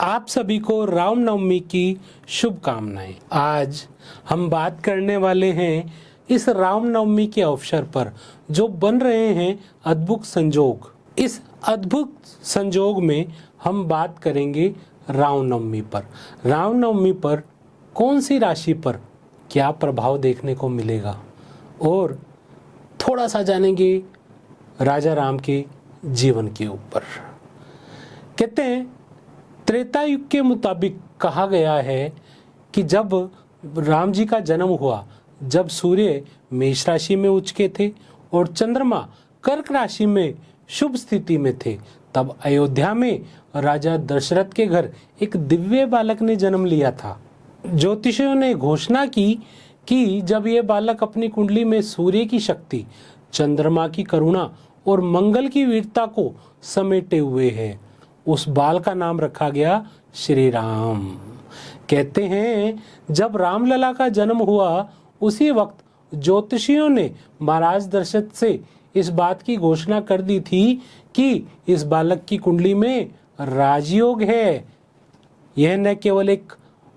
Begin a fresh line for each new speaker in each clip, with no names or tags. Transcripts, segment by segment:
आप सभी को रामनवमी की शुभकामनाएं। आज हम बात करने वाले हैं इस रामनवमी के अवसर पर जो बन रहे हैं अद्भुत संजोग। इस अद्भुत संजोग में हम बात करेंगे रामनवमी पर। रामनवमी पर कौन सी राशि पर क्या प्रभाव देखने को मिलेगा और थोड़ा सा जानेंगे राजा राम के जीवन के ऊपर। कहते हैं त्रेता युग के मुताबिक कहा गया है कि जब राम जी का जन्म हुआ, जब सूर्य मेष राशि में उच के थे और चंद्रमा कर्क राशि में शुभ स्थिति में थे, तब अयोध्या में राजा दशरथ के घर एक दिव्य बालक ने जन्म लिया था। ज्योतिषियों ने घोषणा की कि जब ये बालक अपनी कुंडली में सूर्य की शक्ति, चंद्रमा की करुणा और मंगल की वीरता को समेटे हुए है, उस बाल का नाम रखा गया श्री राम। कहते हैं जब रामलला का जन्म हुआ, उसी वक्त ज्योतिषियों ने महाराज दशरथ से इस बात की घोषणा कर दी थी कि इस बालक की कुंडली में राजयोग है। यह न केवल एक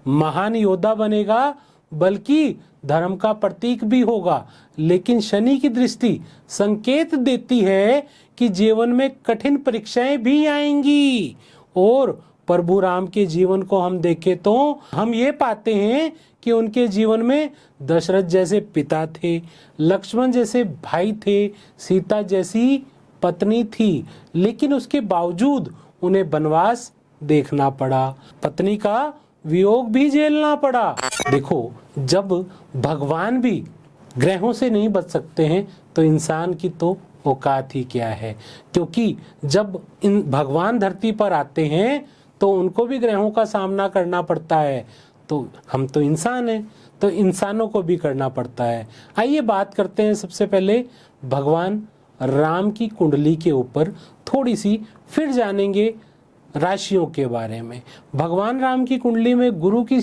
महान योद्धा बनेगा बल्कि धर्म का प्रतीक भी होगा। लेकिन शनि की दृष्टि संकेत देती है कि जीवन में कठिन परीक्षाएं भी आएंगी। और प्रभु राम के जीवन को हम देखें तो हम ये पाते हैं कि उनके जीवन में दशरथ जैसे पिता थे, लक्ष्मण जैसे भाई थे, सीता जैसी पत्नी थी, लेकिन उसके बावजूद उन्हें वनवास देखना पड़ा, पत्नी का वियोग भी झेलना पड़ा। देखो, जब भगवान भी ग्रहों से नहीं बच सकते हैं तो इंसान की तो औकात ही क्या है। क्योंकि जब इन भगवान धरती पर आते हैं तो उनको भी ग्रहों का सामना करना पड़ता है। तो हम तो इंसान हैं, तो इंसानों को भी करना पड़ता है। आइए बात करते हैं सबसे पहले भगवान राम की कुंडली के ऊपर, थोड़ी सी फिर जानेंगे राशियों के बारे में। भगवान राम की कुंडली में गुरु की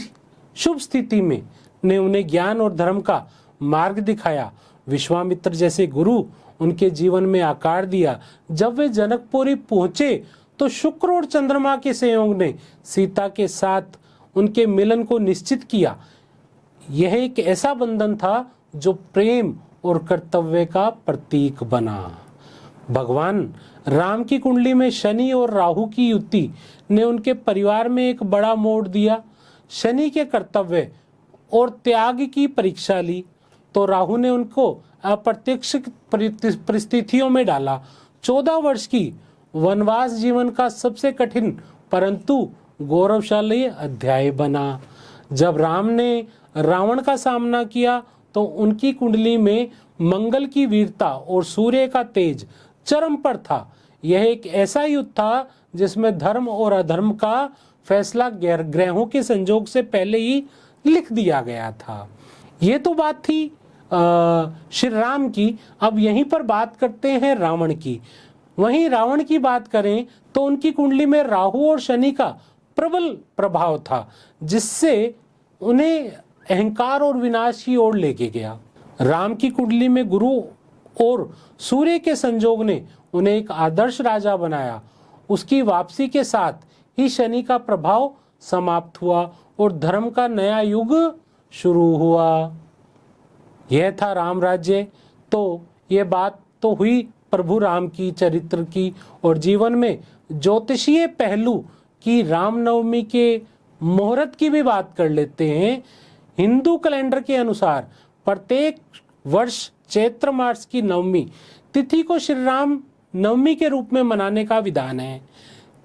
शुभ स्थिति में ने उन्हें ज्ञान और धर्म का मार्ग दिखाया। विश्वामित्र जैसे गुरु उनके जीवन में आकार दिया। जब वे जनकपुरी पहुंचे तो शुक्र और चंद्रमा के संयोग ने सीता के साथ उनके मिलन को निश्चित किया। यह एक ऐसा बंधन था जो प्रेम और कर्तव्य का प्रतीक बना। भगवान राम की कुंडली में शनि और राहु की युति ने उनके परिवार में एक बड़ा मोड़ दिया। शनि के कर्तव्य और त्याग की परीक्षा ली तो राहु ने उनको अप्रत्यक्ष परिस्थितियों में डाला। 14 वर्ष की वनवास जीवन का सबसे कठिन परंतु गौरवशाली अध्याय बना। जब राम ने रावण का सामना किया तो उनकी कुंडली में मंगल की वीरता और सूर्य का तेज चरम पर था। यह एक ऐसा युद्ध था जिसमें धर्म और अधर्म का फैसला ग्रहों के संजोग से पहले ही लिख दिया गया था। ये तो बात थी श्री राम की। अब यहीं पर बात करते हैं रावण की। वहीं रावण की बात करें तो उनकी कुंडली में राहु और शनि का प्रबल प्रभाव था, जिससे उन्हें अहंकार और विनाश की ओर लेके गया। राम की कुंडली में गुरु और सूर्य के संजोग ने उन्हें एक आदर्श राजा बनाया। उसकी वापसी के साथ ही शनि का प्रभाव समाप्त हुआ और धर्म का नया युग शुरू हुआ। यह था राम राज्य। तो ये बात तो हुई प्रभु राम की चरित्र की और जीवन में ज्योतिषीय पहलू की। रामनवमी के मुहूर्त की भी बात कर लेते हैं। हिंदू कैलेंडर के अनुसार प्रत्येक वर्ष चैत्र मास की नवमी तिथि को श्री राम नवमी के रूप में मनाने का विधान है।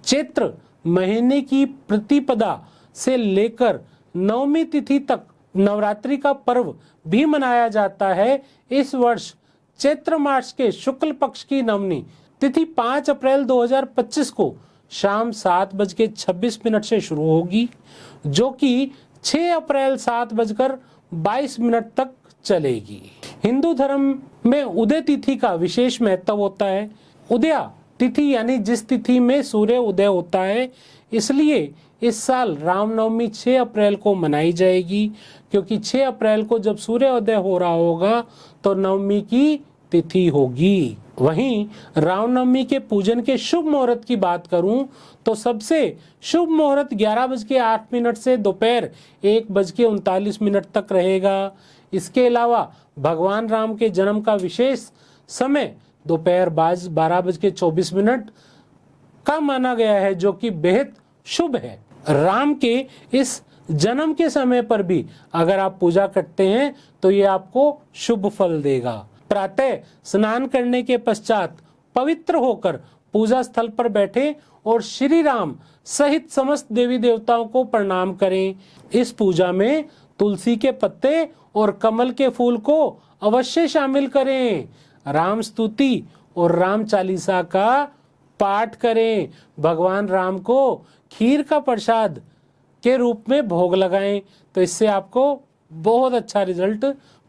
चैत्र महीने की प्रतिपदा से लेकर नवमी तिथि तक नवरात्रि का पर्व भी मनाया जाता है। इस वर्ष चैत्र मास के शुक्ल पक्ष की नवमी तिथि 5 अप्रैल 2025 को शाम 7:26 से शुरू होगी, जो कि 6 अप्रैल 7:22 तक चलेगी। हिंदू धर्म में उदय तिथि का विशेष महत्व होता है। उदया तिथि यानी जिस तिथि में सूर्य उदय होता है, इसलिए इस साल रामनवमी 6 अप्रैल को मनाई जाएगी, क्योंकि 6 अप्रैल को जब सूर्योदय हो रहा होगा तो नवमी की तिथि होगी। वहीं रामनवमी के पूजन के शुभ मुहूर्त की बात करूं तो सबसे शुभ मुहूर्त 11:08 से दोपहर 1:39 तक रहेगा। इसके अलावा भगवान राम के जन्म का विशेष समय दोपहर 12:24 का माना गया है, जो कि बेहद शुभ है। राम के इस जन्म के समय पर भी अगर आप पूजा करते हैं तो ये आपको शुभ फल देगा। प्रातः स्नान करने के पश्चात पवित्र होकर पूजा स्थल पर बैठे और श्री राम सहित समस्त देवी देवताओं को प्रणाम करें। इस पूजा में तुलसी के पत्ते और कमल के फूल को अवश्य शामिल करें। राम स्तुति और राम चालीसा का पाठ करें। भगवान राम को खीर का प्रसाद के रूप में भोग लगाएं, तो इससे आपको बहुत अच्छा रिजल्ट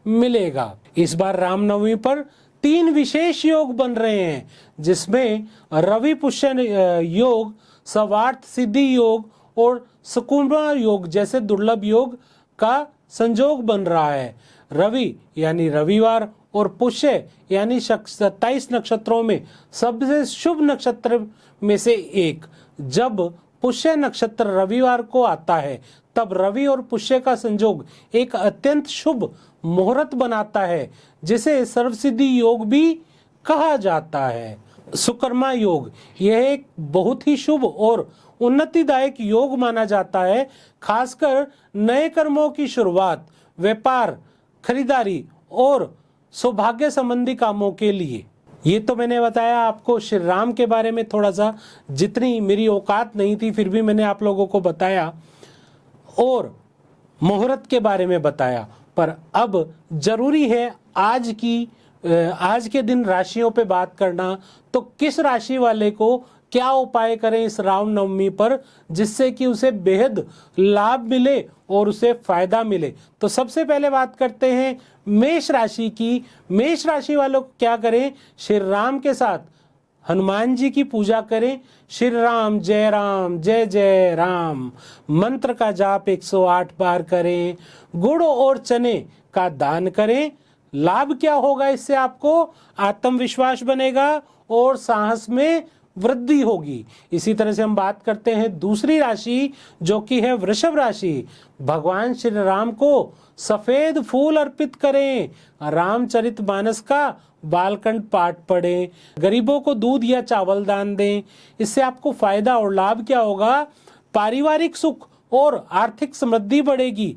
मिलेगा। इस बार रामनवमी पर 3 विशेष योग बन रहे हैं, जिसमें रवि पुष्य योग, सर्वार्थ सिद्धि योग और सुकुमार योग जैसे दुर्लभ योग का संयोग बन रहा है। रवि यानी रविवार और पुष्य यानी 27 नक्षत्रों में सबसे शुभ नक्षत्र में से एक। जब पुष्य नक्षत्र रविवार को आता है तब रवि और पुष्य का संयोग एक अत्यंत शुभ मुहूर्त बनाता है, जिसे सर्वसिद्धि योग भी कहा जाता है। सुकर्मा योग यह एक बहुत ही शुभ और उन्नतिदायक योग माना जाता है, खासकर नए कर्मों की शुरुआत, व्यापार, खरीदारी और सौभाग्य संबंधी कामों के लिए। ये तो मैंने बताया आपको श्री राम के बारे में थोड़ा सा, जितनी मेरी औकात नहीं थी फिर भी मैंने आप लोगों को बताया और मुहूर्त के बारे में बताया। पर अब जरूरी है आज के दिन राशियों पे बात करना। तो किस राशि वाले को क्या उपाय करें इस रामनवमी पर, जिससे कि उसे बेहद लाभ मिले और उसे फायदा मिले। तो सबसे पहले बात करते हैं मेष राशि की। मेष राशि वालों को क्या करें? श्री राम के साथ हनुमान जी की पूजा करें। श्री राम जय जय राम मंत्र का जाप 108 बार करें। गुड़ और चने का दान करें। लाभ क्या होगा इससे? आपको आत्मविश्वास बनेगा और साहस में वृद्धि होगी। इसी तरह से हम बात करते हैं दूसरी राशि, जो कि है वृषभ राशि। भगवान श्री राम को सफेद फूल अर्पित करें। रामचरितमानस का बालकांड पाठ पढ़ें। गरीबों को दूध या चावल दान दें। इससे आपको फायदा और लाभ क्या होगा? पारिवारिक सुख और आर्थिक समृद्धि बढ़ेगी।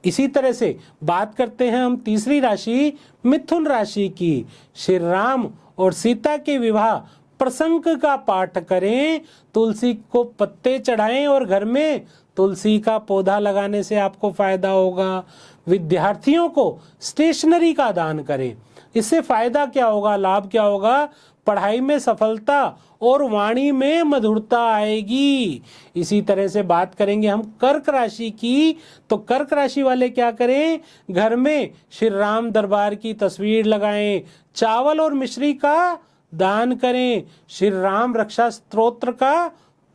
इसी तरह से बात करते हैं हम तीसरी राशि मिथुन राशि की। श्री राम और सीता के विवाह प्रसंग का पाठ करें। तुलसी को पत्ते चढ़ाएं और घर में तुलसी का पौधा लगाने से आपको फायदा होगा। विद्यार्थियों को स्टेशनरी का दान करें। इससे फायदा क्या होगा? लाभ क्या होगा? पढ़ाई में सफलता और वाणी में मधुरता आएगी। इसी तरह से बात करेंगे हम कर्क राशि की। तो कर्क राशि वाले क्या करें? घर में श्री राम दरबार की तस्वीर लगाएं। चावल और मिश्री का दान करें। श्री राम रक्षा स्तोत्र का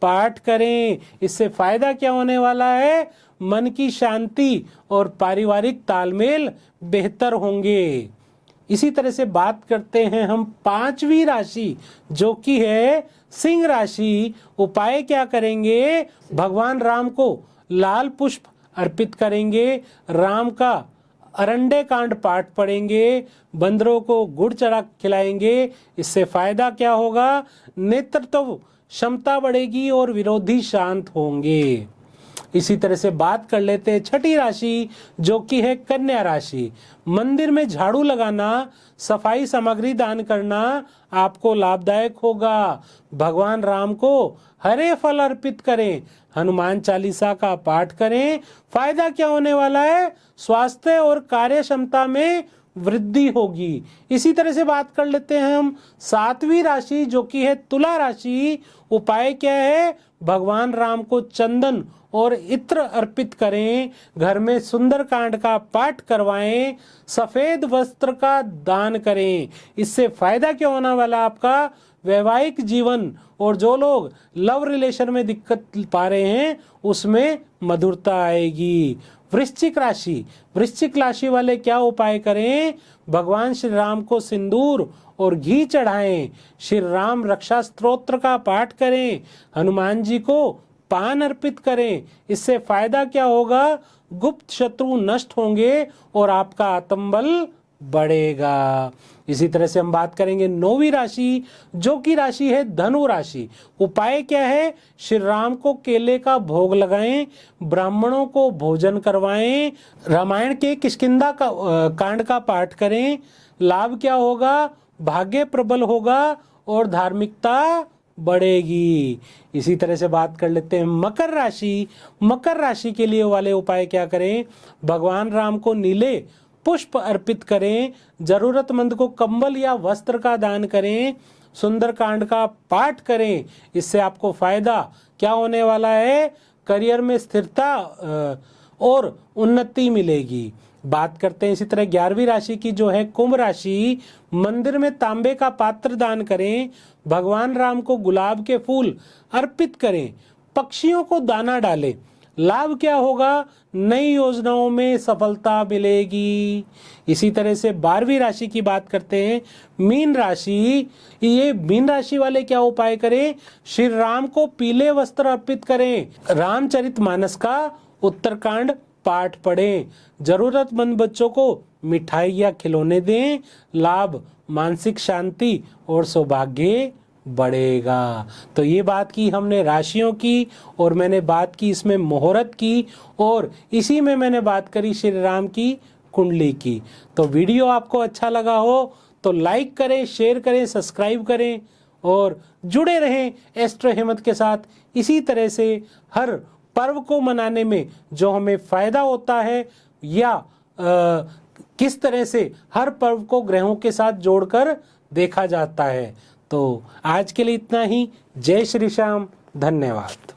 पाठ करें। इससे फायदा क्या होने वाला है? मन की शांति और पारिवारिक तालमेल बेहतर होंगे। इसी तरह से बात करते हैं हम पांचवी राशि, जो कि है सिंह राशि। उपाय क्या करेंगे? भगवान राम को लाल पुष्प अर्पित करेंगे। राम का अरंडे कांड पाठ पढ़ेंगे। बंदरों को गुड़ चढ़ा खिलाएंगे। इससे फायदा क्या होगा? नेतृत्व क्षमता बढ़ेगी और विरोधी शांत होंगे। इसी तरह से बात कर लेते हैं छठी राशि, जो कि है कन्या राशि। मंदिर में झाड़ू लगाना, सफाई सामग्री दान करना आपको लाभदायक होगा। भगवान राम को हरे फल अर्पित करें। हनुमान चालीसा का पाठ करें। फायदा क्या होने वाला है? स्वास्थ्य और कार्य क्षमता में वृद्धि होगी। इसी तरह से बात कर लेते हैं हम सातवीं राशि, जो कि है तुला राशि। उपाय क्या है? भगवान राम को चंदन और इत्र अर्पित करें। घर में सुंदर कांड का पाठ करवाएं। सफेद वस्त्र का दान करें। इससे फायदा क्या होने वाला? आपका वैवाहिक जीवन और जो लोग लव रिलेशन में दिक्कत पा रहे हैं उसमें मधुरता आएगी। वृश्चिक राशि वाले क्या उपाय करें? भगवान श्री राम को सिंदूर और घी चढ़ाएं, श्री राम रक्षा स्तोत्र का पाठ करें, हनुमान जी को पान अर्पित करें। इससे फायदा क्या होगा? गुप्त शत्रु नष्ट होंगे और आपका आत्मबल बढ़ेगा। इसी तरह से हम बात करेंगे 9वीं राशि, जो की राशि है धनु राशि। उपाय क्या है? श्री राम को केले का भोग लगाएं, ब्राह्मणों को भोजन करवाएं, रामायण के किष्किंधा का कांड का पाठ करें। लाभ क्या होगा? भाग्य प्रबल होगा और धार्मिकता बढ़ेगी। इसी तरह से बात कर लेते हैं मकर राशि के लिए वाले उपाय क्या करें? भगवान राम को नीले पुष्प अर्पित करें, जरूरतमंद को कंबल या वस्त्र का दान करें, सुंदरकांड का पाठ करें। इससे आपको फायदा क्या होने वाला है? करियर में स्थिरता और उन्नति मिलेगी। बात करते हैं इसी तरह 11वीं राशि की, जो है कुंभ राशि। मंदिर में तांबे का पात्र दान करें, भगवान राम को गुलाब के फूल अर्पित करें, पक्षियों को दाना डालें। लाभ क्या होगा? नई योजनाओं में सफलता मिलेगी। इसी तरह से 12वीं राशि की बात करते हैं, मीन राशि। ये मीन राशि वाले क्या उपाय करें? श्री राम को पीले वस्त्र अर्पित करें, रामचरितमानस का उत्तरकांड पाठ पढ़ें, जरूरतमंद बच्चों को मिठाई या खिलौने दें। लाभ मानसिक शांति और सौभाग्य बढ़ेगा। तो ये बात की हमने राशियों की, और मैंने बात की इसमें मुहूर्त की, और इसी में मैंने बात करी श्री राम की कुंडली की। तो वीडियो आपको अच्छा लगा हो तो लाइक करें, शेयर करें, सब्सक्राइब करें और जुड़े रहें एस्ट्रो हेमंत के साथ। इसी तरह से हर पर्व को मनाने में जो हमें फायदा होता है, या किस तरह से हर पर्व को ग्रहों के साथ जोड़कर देखा जाता है। तो आज के लिए इतना ही। जय श्री श्याम, धन्यवाद।